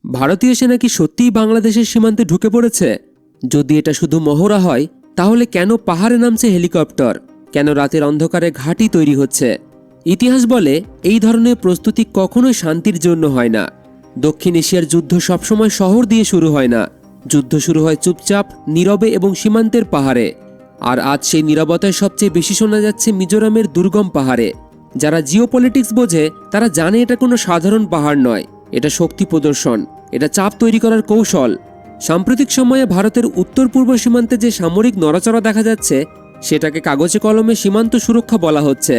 ভারতীয় সেনা কি সত্যিই বাংলাদেশের সীমান্তে ঢুকে পড়েছে? যদি এটা শুধু মহড়া হয়, তাহলে কেন পাহাড়ে নামছে হেলিকপ্টার? কেন রাতের অন্ধকারে ঘাঁটি তৈরি হচ্ছে? ইতিহাস বলে এই ধরনের প্রস্তুতি কখনোই শান্তির জন্য হয় না। দক্ষিণ এশিয়ার যুদ্ধ সবসময় শহর দিয়ে শুরু হয় না। যুদ্ধ শুরু হয় চুপচাপ, নীরবে এবং সীমান্তের পাহাড়ে। আর আজ সেই নীরবতায় সবচেয়ে বেশি শোনা যাচ্ছে মিজোরামের দুর্গম পাহাড়ে। যারা জিওপলিটিক্স বোঝে তারা জানে এটা কোনো সাধারণ পাহাড় নয়, এটা শক্তি প্রদর্শন, এটা চাপ তৈরি করার কৌশল। সাম্প্রতিক সময়ে ভারতের উত্তর পূর্ব সীমান্তে যে সামরিক নড়াচড়া দেখা যাচ্ছে, সেটাকে কাগজে কলমে সীমান্ত সুরক্ষা বলা হচ্ছে।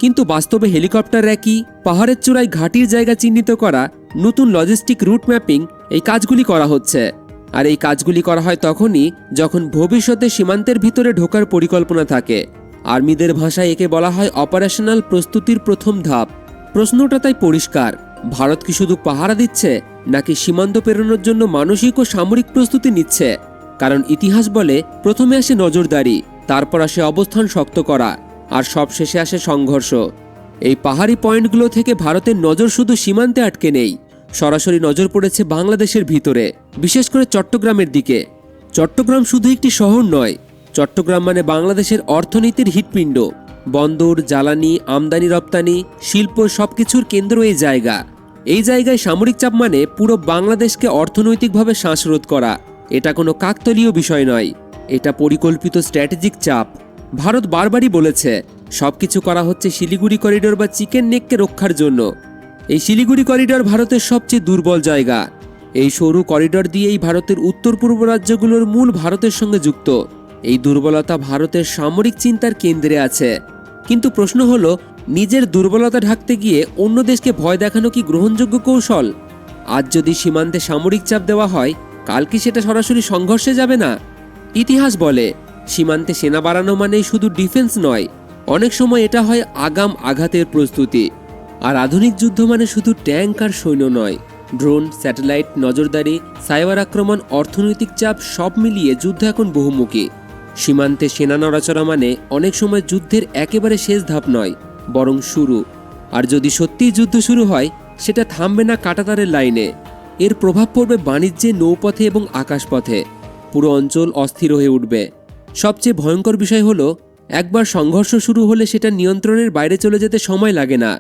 কিন্তু বাস্তবে হেলিকপ্টার একই পাহাড়ের চূড়ায় ঘাঁটির জায়গা চিহ্নিত করা, নতুন লজিস্টিক রুট ম্যাপিং, এই কাজগুলি করা হচ্ছে। আর এই কাজগুলি করা হয় তখনই যখন ভবিষ্যতে সীমান্তের ভিতরে ঢোকার পরিকল্পনা থাকে। আর্মিদের ভাষায় একে বলা হয় অপারেশনাল প্রস্তুতির প্রথম ধাপ। প্রশ্নটা তাই পরিষ্কার, ভারত কি শুধু পাহারা দিচ্ছে, নাকি সীমান্ত পেরোনোর জন্য মানসিক ও সামরিক প্রস্তুতি নিচ্ছে? কারণ ইতিহাস বলে প্রথমে আসে নজরদারি, তারপর আসে অবস্থান শক্ত করা, আর সবশেষে আসে সংঘর্ষ। এই পাহাড়ি পয়েন্টগুলো থেকে ভারতের নজর শুধু সীমান্তে আটকে নেই, সরাসরি নজর পড়েছে বাংলাদেশের ভিতরে, বিশেষ করে চট্টগ্রামের দিকে। চট্টগ্রাম শুধু একটি শহর নয়, চট্টগ্রাম মানে বাংলাদেশের অর্থনীতির হৃৎপিণ্ড। বন্দর, জ্বালানি, আমদানি রপ্তানি, শিল্প সবকিছুর কেন্দ্র এই জায়গা। এই জায়গায় সামরিক চাপ মানে পুরো বাংলাদেশকে অর্থনৈতিকভাবে শ্বাসরোধ করা। এটা কোনো কাকতালীয় বিষয় নয়, এটা পরিকল্পিত স্ট্র্যাটেজিক চাপ। ভারত বারবারই বলেছে সবকিছু করা হচ্ছে শিলিগুড়ি করিডোর বা চিকেন নেককে রক্ষার জন্য। এই শিলিগুড়ি করিডোর ভারতের সবচেয়ে দুর্বল জায়গা। এই সরু করিডোর দিয়েই ভারতের উত্তর পূর্ব রাজ্যগুলোর মূল ভারতের সঙ্গে যুক্ত। এই দুর্বলতা ভারতের সামরিক চিন্তার কেন্দ্রে আছে। কিন্তু প্রশ্ন হলো, নিজের দুর্বলতা ঢাকতে গিয়ে অন্য দেশকে ভয় দেখানো কি গ্রহণযোগ্য কৌশল? আজ যদি সীমান্তে সামরিক চাপ দেওয়া হয়, কাল কি সেটা সরাসরি সংঘর্ষে যাবে না? ইতিহাস বলে সীমান্তে সেনা বাড়ানো মানেই শুধু ডিফেন্স নয়, অনেক সময় এটা হয় আগাম আঘাতের প্রস্তুতি। আর আধুনিক যুদ্ধ মানে শুধু ট্যাঙ্ক আর সৈন্য নয়, ড্রোন, স্যাটেলাইট, নজরদারি, সাইবার আক্রমণ, অর্থনৈতিক চাপ সব মিলিয়ে যুদ্ধ এখন বহুমুখী। সীমান্তে সেনা নড়াচড়া মানে অনেক সময় যুদ্ধের একেবারে শেষ ধাপ নয়, বরং শুরু। আর যদি সত্যিই যুদ্ধ শুরু হয়, সেটা থামবে না কাঁটাতারের লাইনে। এর প্রভাব পড়বে বাণিজ্যে, নৌপথে এবং আকাশপথে। পুরো অঞ্চল অস্থির হয়ে উঠবে। সবচেয়ে ভয়ঙ্কর বিষয় হলো, একবার সংঘর্ষ শুরু হলে সেটা নিয়ন্ত্রণের বাইরে চলে যেতে সময় লাগে না।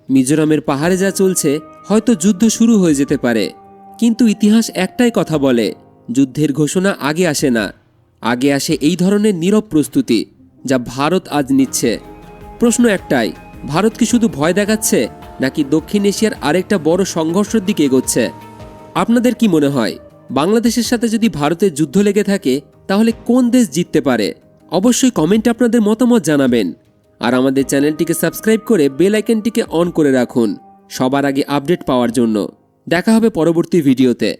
মিজোরামের পাহাড়ে যা চলছে, হয়তো যুদ্ধ শুরু হয়ে যেতে পারে। কিন্তু ইতিহাস একটাই কথা বলে, যুদ্ধের ঘোষণা আগে আসে না, আগে আসে এই ধরনের নীরব প্রস্তুতি, যা ভারত আজ নিচ্ছে। প্রশ্ন একটাই, ভারত কি শুধু ভয় দেখাচ্ছে, নাকি দক্ষিণ এশিয়ার আরেকটা বড় সংঘর্ষের দিকে এগোচ্ছে? আপনাদের কি মনে হয়, বাংলাদেশের সাথে যদি ভারতের যুদ্ধ লেগে থাকে, তাহলে কোন দেশ জিততে পারে? অবশ্যই কমেন্টে আপনাদের মতামত জানাবেন। আর আমাদের চ্যানেলটিকে সাবস্ক্রাইব করে বেল আইকনটিকে অন করে রাখুন, সবার আগে আপডেট পাওয়ার জন্য। দেখা হবে পরবর্তী ভিডিওতে।